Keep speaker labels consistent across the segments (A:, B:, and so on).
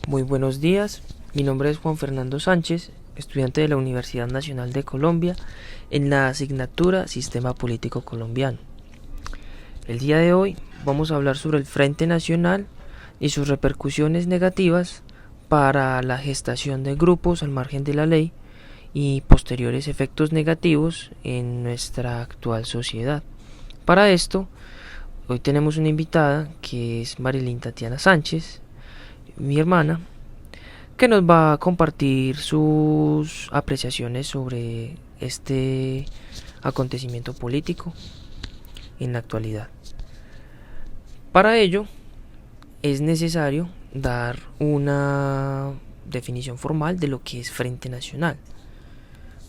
A: Muy buenos días, mi nombre es Juan Fernando Sánchez, estudiante de la Universidad Nacional de Colombia en la asignatura Sistema Político Colombiano. El día de hoy vamos a hablar sobre el Frente Nacional y sus repercusiones negativas para la gestación de grupos al margen de la ley y posteriores efectos negativos en nuestra actual sociedad. Para esto, hoy tenemos una invitada que es Marilyn Tatiana Sánchez, mi hermana, que nos va a compartir sus apreciaciones sobre este acontecimiento político en la actualidad. Para ello es necesario dar una definición formal de lo que es Frente Nacional.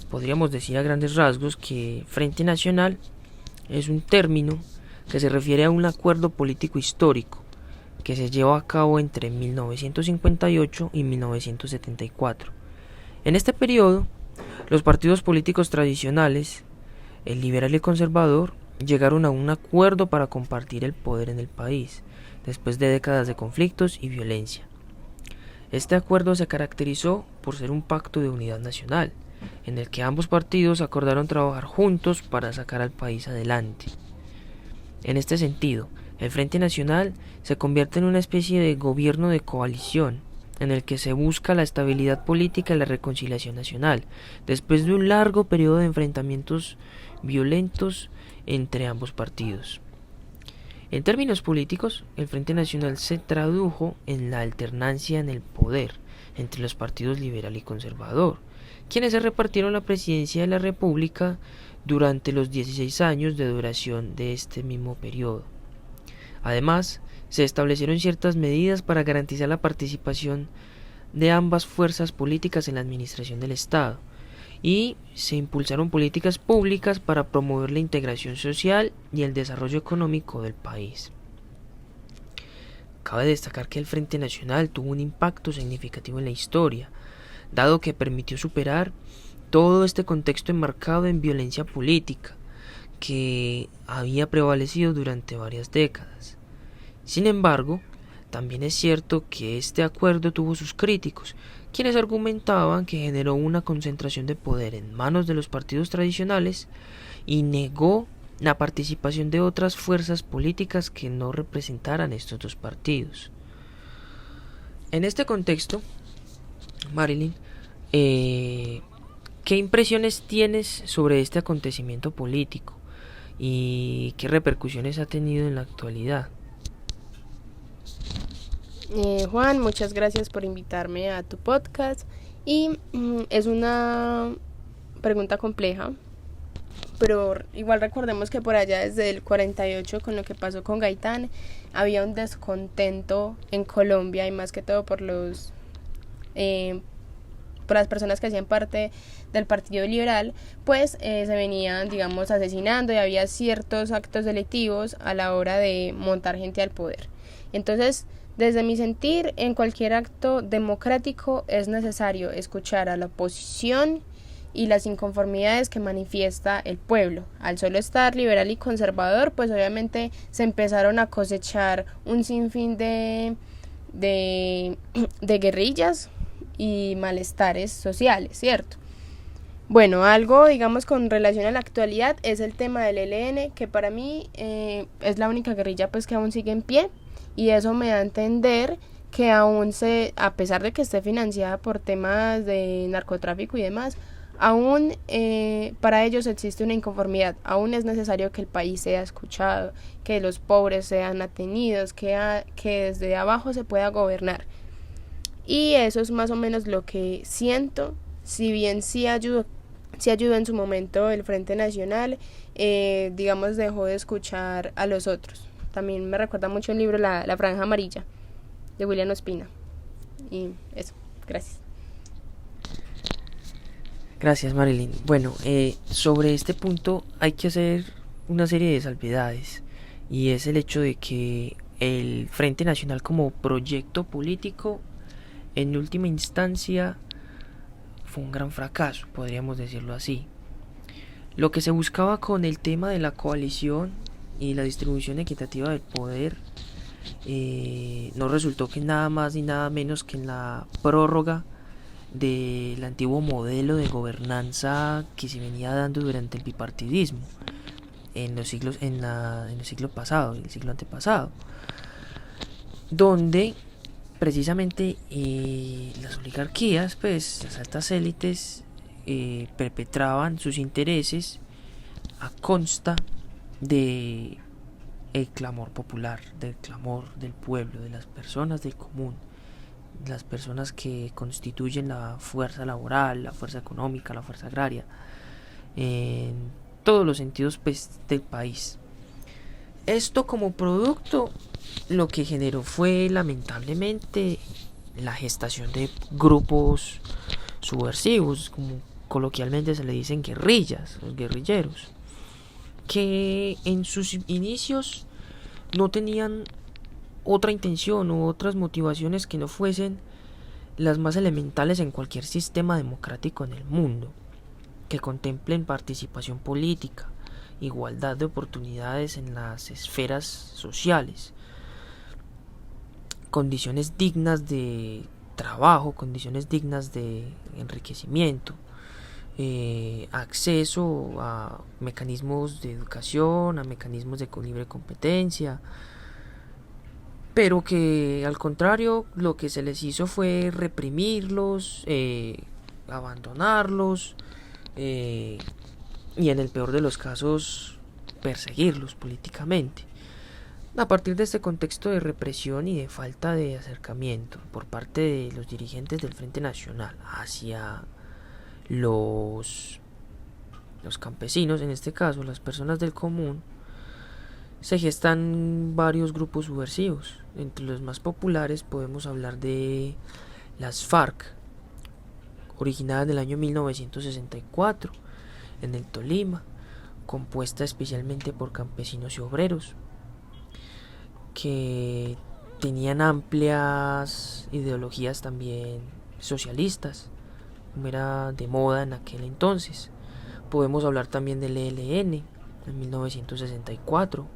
A: Podríamos decir a grandes rasgos que Frente Nacional es un término que se refiere a un acuerdo político histórico que se llevó a cabo entre 1958 y 1974. En este periodo, los partidos políticos tradicionales, el liberal y el conservador, llegaron a un acuerdo para compartir el poder en el país, después de décadas de conflictos y violencia. Este acuerdo se caracterizó por ser un pacto de unidad nacional, en el que ambos partidos acordaron trabajar juntos para sacar al país adelante. En este sentido, el Frente Nacional se convierte en una especie de gobierno de coalición, en el que se busca la estabilidad política y la reconciliación nacional, después de un largo periodo de enfrentamientos violentos entre ambos partidos. En términos políticos, el Frente Nacional se tradujo en la alternancia en el poder entre los partidos liberal y conservador, quienes se repartieron la presidencia de la República durante los 16 años de duración de este mismo periodo. Además, se establecieron ciertas medidas para garantizar la participación de ambas fuerzas políticas en la administración del Estado y se impulsaron políticas públicas para promover la integración social y el desarrollo económico del país. Cabe destacar que el Frente Nacional tuvo un impacto significativo en la historia, dado que permitió superar todo este contexto enmarcado en violencia política que había prevalecido durante varias décadas. Sin embargo, también es cierto que este acuerdo tuvo sus críticos, quienes argumentaban que generó una concentración de poder en manos de los partidos tradicionales y negó la participación de otras fuerzas políticas que no representaran estos dos partidos. En este contexto, Marilyn, ¿qué impresiones tienes sobre este acontecimiento político y qué repercusiones ha tenido en la actualidad?
B: Juan, muchas gracias por invitarme a tu podcast y es una pregunta compleja, pero igual recordemos que por allá desde el 48 con lo que pasó con Gaitán había un descontento en Colombia y más que todo por las personas que hacían parte del Partido Liberal, pues se venían, digamos, asesinando y había ciertos actos delictivos a la hora de montar gente al poder. Entonces, desde mi sentir, en cualquier acto democrático es necesario escuchar a la oposición y las inconformidades que manifiesta el pueblo. Al solo estar liberal y conservador, pues obviamente se empezaron a cosechar un sinfín de guerrillas y malestares sociales, ¿cierto? Bueno, algo, digamos, con relación a la actualidad es el tema del ELN, que para mí es la única guerrilla pues que aún sigue en pie, y eso me da a entender que aún a pesar de que esté financiada por temas de narcotráfico y demás, aún para ellos existe una inconformidad, aún es necesario que el país sea escuchado, que los pobres sean atendidos, que desde abajo se pueda gobernar. Y eso es más o menos lo que siento, si bien sí ayudó en su momento el Frente Nacional, digamos dejó de escuchar a los otros. También me recuerda mucho el libro La Franja Amarilla, de William Ospina. Y eso, gracias.
A: Gracias, Marilyn. Bueno, sobre este punto hay que hacer una serie de salvedades, y es el hecho de que el Frente Nacional como proyecto político en última instancia fue un gran fracaso, podríamos decirlo así. Lo que se buscaba con el tema de la coalición y la distribución equitativa del poder no resultó que nada más ni nada menos que en la prórroga del antiguo modelo de gobernanza que se venía dando durante el bipartidismo en los siglos en el siglo pasado, el siglo antepasado, donde precisamente las oligarquías, pues las altas élites, perpetraban sus intereses a consta de el clamor popular, del clamor del pueblo, de las personas del común, las personas que constituyen la fuerza laboral, la fuerza económica, la fuerza agraria, en todos los sentidos, pues, del país. Esto como producto lo que generó fue lamentablemente la gestación de grupos subversivos, como coloquialmente se le dicen guerrillas, los guerrilleros, que en sus inicios no tenían otra intención u otras motivaciones que no fuesen las más elementales en cualquier sistema democrático en el mundo, que contemplen participación política, igualdad de oportunidades en las esferas sociales, condiciones dignas de trabajo, condiciones dignas de enriquecimiento, acceso a mecanismos de educación, a mecanismos de libre competencia, pero que al contrario lo que se les hizo fue reprimirlos, abandonarlos, y en el peor de los casos perseguirlos políticamente. A partir de este contexto de represión y de falta de acercamiento por parte de los dirigentes del Frente Nacional hacia los campesinos, en este caso las personas del común, se gestan varios grupos subversivos. Entre los más populares podemos hablar de las FARC, originadas en el año 1964 en el Tolima, compuesta especialmente por campesinos y obreros que tenían amplias ideologías también socialistas, como era de moda en aquel entonces. Podemos hablar también del ELN en 1964,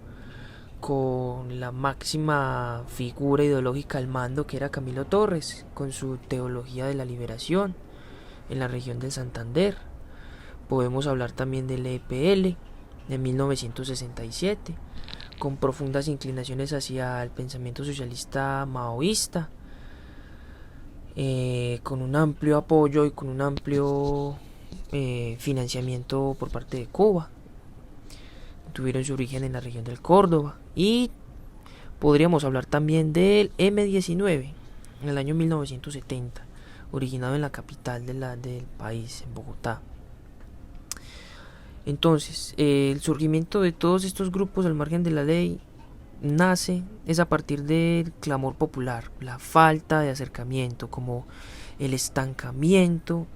A: con la máxima figura ideológica al mando, que era Camilo Torres, con su teología de la liberación en la región del Santander. Podemos hablar también del EPL de 1967, con profundas inclinaciones hacia el pensamiento socialista maoísta, con un amplio apoyo y con un amplio financiamiento por parte de Cuba. Tuvieron su origen en la región del Córdoba. Y podríamos hablar también del M-19 en el año 1970, originado en la capital del país, en Bogotá. Entonces, el surgimiento de todos estos grupos al margen de la ley es a partir del clamor popular, la falta de acercamiento, como el estancamiento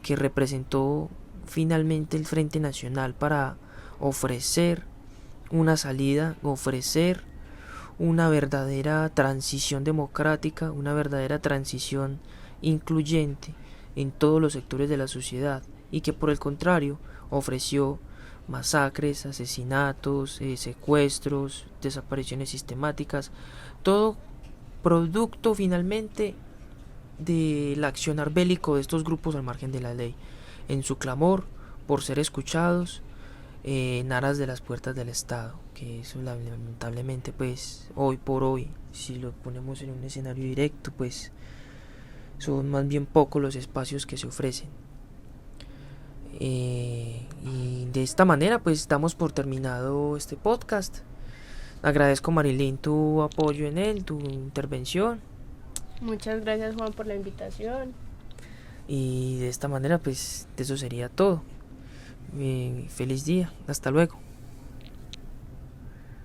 A: que representó finalmente el Frente Nacional para ofrecer una salida, ofrecer una verdadera transición democrática, una verdadera transición incluyente en todos los sectores de la sociedad, y que por el contrario ofreció masacres, asesinatos, secuestros, desapariciones sistemáticas, todo producto finalmente del accionar bélico de estos grupos al margen de la ley, en su clamor por ser escuchados, en aras de las puertas del Estado, que eso lamentablemente, pues hoy por hoy, si lo ponemos en un escenario directo, pues son más bien pocos los espacios que se ofrecen. Y de esta manera pues damos por terminado este podcast. Agradezco, Marilyn, tu apoyo en él, tu intervención.
B: Muchas gracias, Juan, por la invitación.
A: Y de esta manera pues eso sería todo. Feliz día, hasta luego.